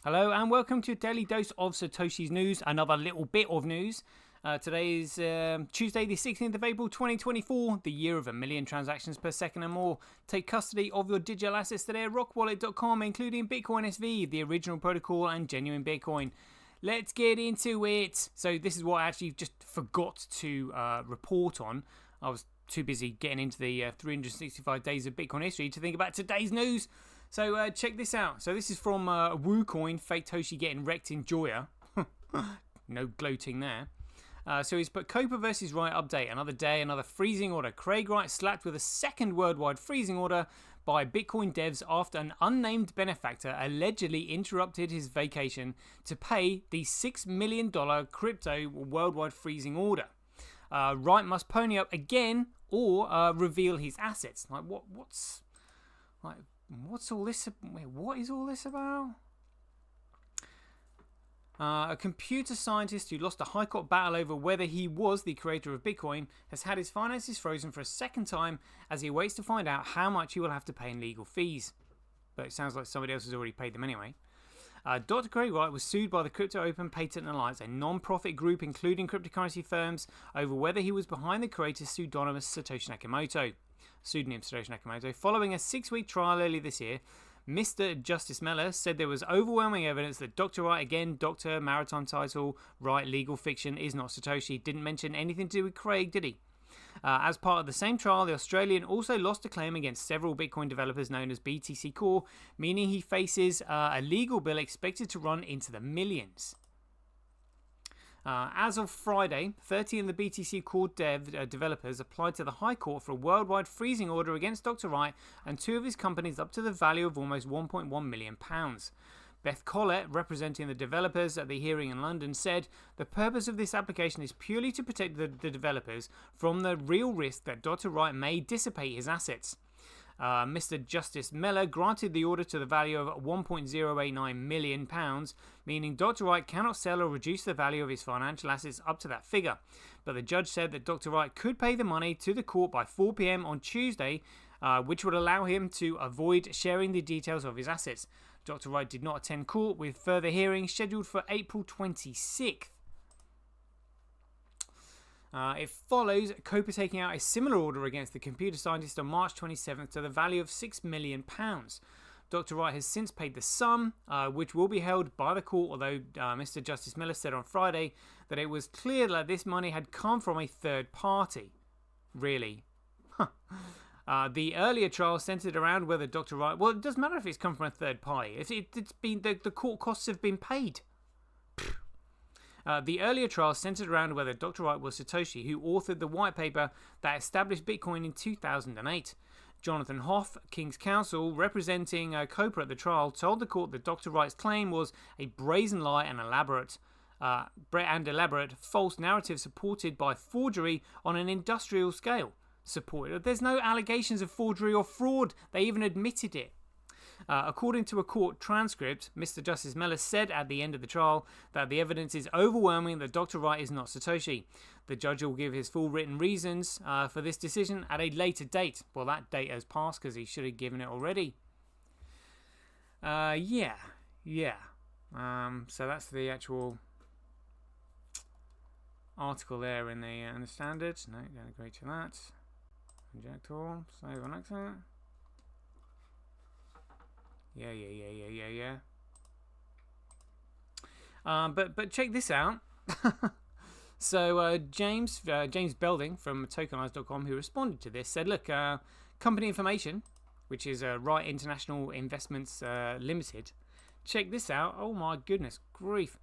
Hello and welcome to a daily dose of Satoshi's news, another little bit of news. Today is Tuesday the 16th of April 2024, the year of 1 million transactions per second and more. Take custody of your digital assets today at rockwallet.com, including Bitcoin SV, the original protocol and genuine Bitcoin. Let's get into it. So this is what I actually just forgot to report on. I was too busy getting into the 365 days of Bitcoin history to think about today's news. So check this out. So this is from WooCoin, fake Toshi getting wrecked in Joya. No gloating there. So he's put Copa versus Wright update. Another day, another freezing order. Craig Wright slapped with a second worldwide freezing order by Bitcoin devs after an unnamed benefactor allegedly interrupted his vacation to pay the $6 million crypto worldwide freezing order. Wright must pony up again or reveal his assets. Like what's all this? Wait, what is all this about? A computer scientist who lost a high court battle over whether he was the creator of Bitcoin has had his finances frozen for a second time as he waits to find out how much he will have to pay in legal fees. But it sounds like somebody else has already paid them anyway. Dr. Craig Wright was sued by the Crypto Open Patent Alliance, a non-profit group including cryptocurrency firms, over whether he was behind the creator's pseudonym Satoshi Nakamoto. Following a 6-week trial earlier this year, Mr. Justice Meller said there was overwhelming evidence that Dr. Wright, again, Dr. Maritime title, Wright, legal fiction, is not Satoshi. Didn't mention anything to do with Craig, did he? As part of the same trial, the Australian also lost a claim against several Bitcoin developers known as BTC Core, meaning he faces a legal bill expected to run into the millions. As of Friday, 30 of the BTC Core developers applied to the High Court for a worldwide freezing order against Dr. Wright and 2 of his companies up to the value of almost £1.1 million. Beth Collett, representing the developers at the hearing in London, said the purpose of this application is purely to protect the developers from the real risk that Dr. Wright may dissipate his assets. Mr. Justice Meller granted the order to the value of £1.089 million, meaning Dr. Wright cannot sell or reduce the value of his financial assets up to that figure. But the judge said that Dr. Wright could pay the money to the court by 4 p.m. on Tuesday, which would allow him to avoid sharing the details of his assets. Dr. Wright did not attend court, with further hearings scheduled for April 26th. It follows Copa taking out a similar order against the computer scientist on March 27th to the value of £6 million. Dr. Wright has since paid the sum, which will be held by the court, although Mr. Justice Miller said on Friday that it was clear that this money had come from a third party. Really? The earlier trial centered around whether Dr. Wright... Well, it doesn't matter if it's come from a third party. It's been the court costs have been paid. The earlier trial centered around whether Dr. Wright was Satoshi, who authored the white paper that established Bitcoin in 2008. Jonathan Hoff, King's Counsel, representing Copa at the trial, told the court that Dr. Wright's claim was a brazen lie and elaborate false narrative supported by forgery on an industrial scale. There's no allegations of forgery or fraud. They even admitted it. According to a court transcript, Mr. Justice Meller said at the end of the trial that the evidence is overwhelming that Dr. Wright is not Satoshi. The judge will give his full written reasons for this decision at a later date. Well, that date has passed because he should have given it already. Yeah. So that's the actual article there in the Standard. No, don't agree to that. Inject all. Save on exit. Yeah. But check this out. So James Belding from Tokenize.com, who responded to this, said, look, company information, which is Wright International Investments Limited. Check this out. Oh my goodness grief.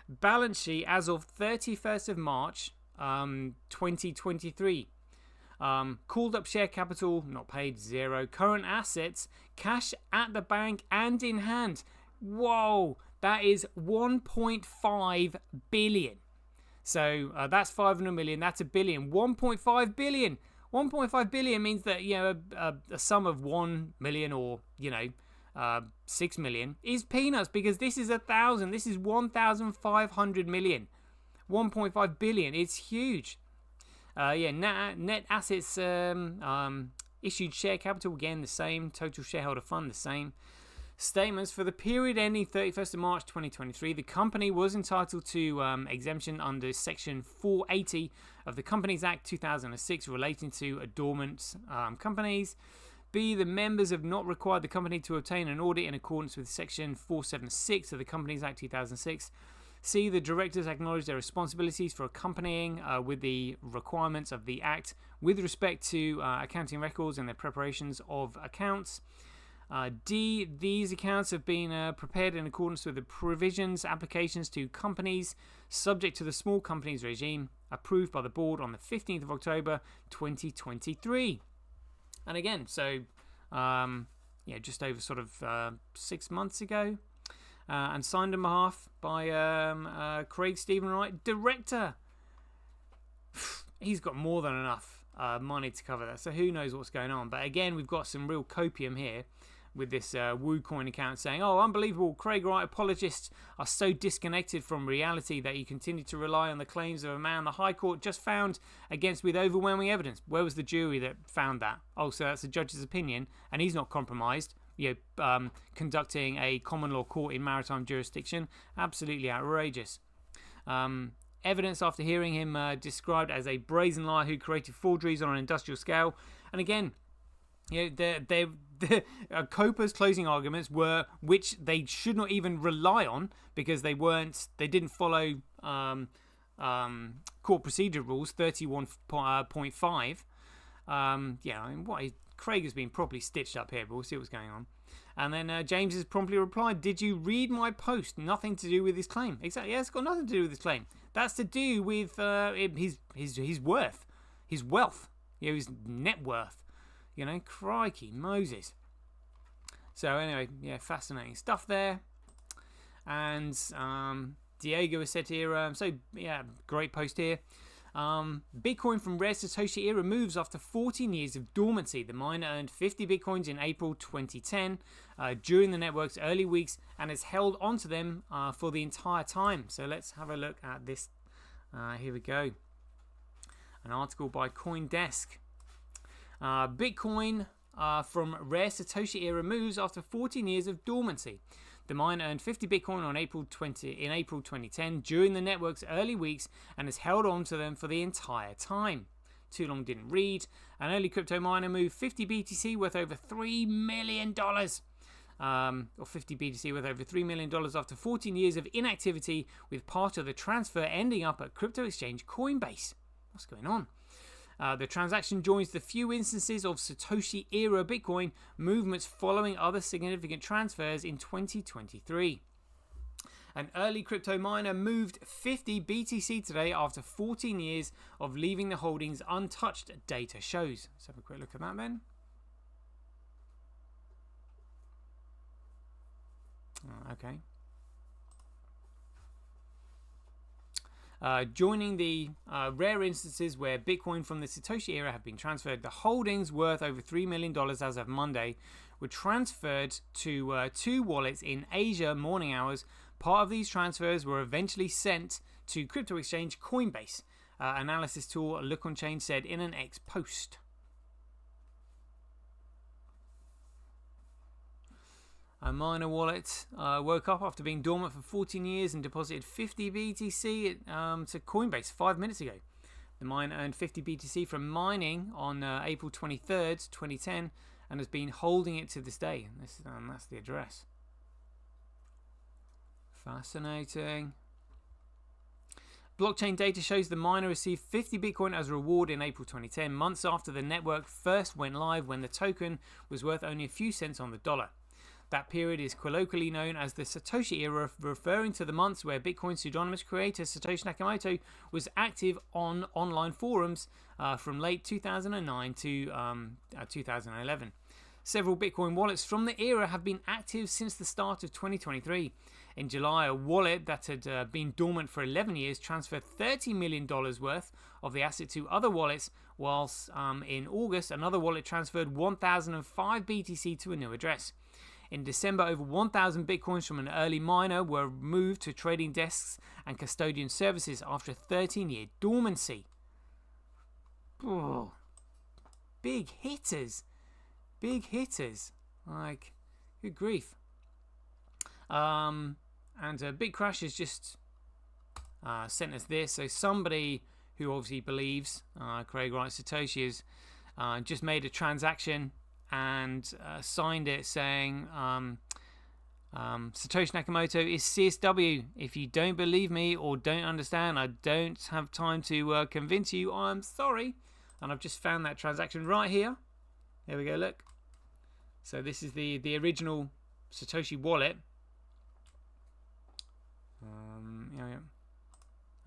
Balance sheet as of 31st of March 2023. Called up share capital, not paid, 0. Current assets, cash at the bank and in hand. Whoa, that is 1.5 billion. So that's 500 million, that's a billion. 1.5 billion. 1.5 billion means that, a sum of 1 million or, 6 million is peanuts, because this is 1,000. This is 1,500 million. 1.5 billion. It's huge. Net assets, issued share capital, again the same. Total shareholder fund, the same. Statements for the period ending 31st of March 2023, the company was entitled to exemption under Section 480 of the Companies Act 2006 relating to dormant companies. B, the members have not required the company to obtain an audit in accordance with Section 476 of the Companies Act 2006. C, the directors acknowledge their responsibilities for accompanying with the requirements of the Act with respect to accounting records and their preparations of accounts. D, these accounts have been prepared in accordance with the provisions, applications to companies subject to the small companies regime approved by the board on the 15th of October 2023. And again, so just over sort of 6 months ago, and signed on behalf by Craig Stephen Wright, director. He's got more than enough money to cover that, so who knows what's going on. But again, we've got some real copium here with this WooCoin account saying, oh, unbelievable, Craig Wright apologists are so disconnected from reality that you continue to rely on the claims of a man the High Court just found against with overwhelming evidence. Where was the jury that found that? Oh, so that's the judge's opinion, and he's not compromised. Conducting a common law court in maritime jurisdiction. Absolutely outrageous. Evidence after hearing him described as a brazen liar who created forgeries on an industrial scale. And again, Copa's closing arguments were, which they should not even rely on because they didn't follow court procedure rules 31.5. Craig has been properly stitched up here, but we'll see what's going on. And then James has promptly replied, did you read my post? Nothing to do with his claim. Exactly, yeah, it's got nothing to do with his claim. That's to do with his worth, his wealth, his net worth. Crikey Moses. So anyway, fascinating stuff there. And Diego has said here, great post here. Bitcoin from rare Satoshi era moves after 14 years of dormancy. The miner earned 50 Bitcoins in April 2010 during the network's early weeks and has held onto them for the entire time. So let's have a look at this. Here we go. An article by CoinDesk. Bitcoin from rare Satoshi era moves after 14 years of dormancy. The miner earned 50 Bitcoin in April 2010 during the network's early weeks and has held on to them for the entire time. Too long didn't read. An early crypto miner moved 50 BTC worth over $3 million. Or 50 BTC worth over $3 million after 14 years of inactivity, with part of the transfer ending up at crypto exchange Coinbase. What's going on? The transaction joins the few instances of Satoshi-era Bitcoin movements following other significant transfers in 2023. An early crypto miner moved 50 BTC today after 14 years of leaving the holdings untouched, data shows. Let's have a quick look at that then. Okay. Joining the rare instances where Bitcoin from the Satoshi era have been transferred, the holdings worth over $3 million as of Monday were transferred to 2 wallets in Asia morning hours. Part of these transfers were eventually sent to crypto exchange Coinbase. Analysis tool Look On Chain said in an X post. A miner wallet woke up after being dormant for 14 years and deposited 50 BTC to Coinbase 5 minutes ago. The miner earned 50 BTC from mining on April 23rd, 2010 and has been holding it to this day. That's the address. Fascinating. Blockchain data shows the miner received 50 Bitcoin as a reward in April 2010, months after the network first went live when the token was worth only a few cents on the dollar. That period is colloquially known as the Satoshi era, referring to the months where Bitcoin's pseudonymous creator Satoshi Nakamoto was active on online forums from late 2009 to 2011. Several Bitcoin wallets from the era have been active since the start of 2023. In July, a wallet that had been dormant for 11 years transferred $30 million worth of the asset to other wallets, whilst in August, another wallet transferred 1,005 BTC to a new address. In December, over 1,000 Bitcoins from an early miner were moved to trading desks and custodian services after a 13-year dormancy. Oh, big hitters. Big hitters. Like, good grief. And Bit Crash has just sent us this. So somebody who obviously believes Craig Wright Satoshi has just made a transaction and signed it saying Satoshi Nakamoto is CSW. If you don't believe me or don't understand, I don't have time to convince you. I'm sorry. And I've just found that transaction right here. There we go, look. So this is the original Satoshi wallet. Yeah.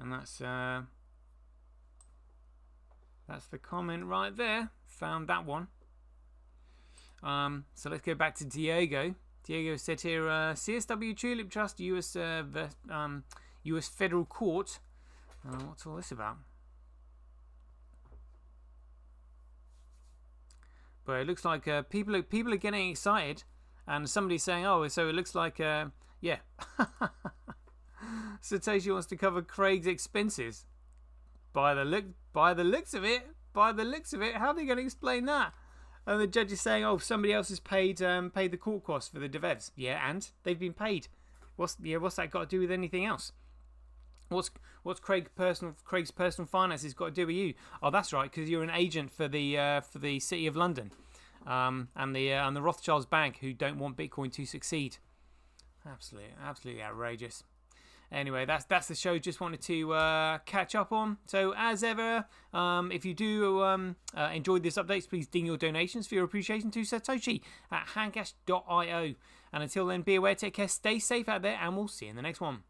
And that's the comment right there. Found that one. So let's go back to Diego. Diego said here, CSW Tulip Trust, US Federal Court. What's all this about? But it looks like people are getting excited, and somebody's saying, "Oh, so it looks like, yeah, Satoshi wants to cover Craig's expenses." By the looks of it, how are they going to explain that? And the judge is saying, "Oh, somebody else has paid the court costs for the devs." Yeah, and they've been paid. What's that got to do with anything else? What's Craig's personal finances got to do with you? Oh, that's right, because you're an agent for the City of London, and the Rothschilds Bank, who don't want Bitcoin to succeed. Absolutely outrageous. Anyway, that's the show. Just wanted to catch up on. So as ever, if you do enjoy this updates, please ding your donations for your appreciation to Satoshi at handcash.io. And until then, be aware, take care, stay safe out there, and we'll see you in the next one.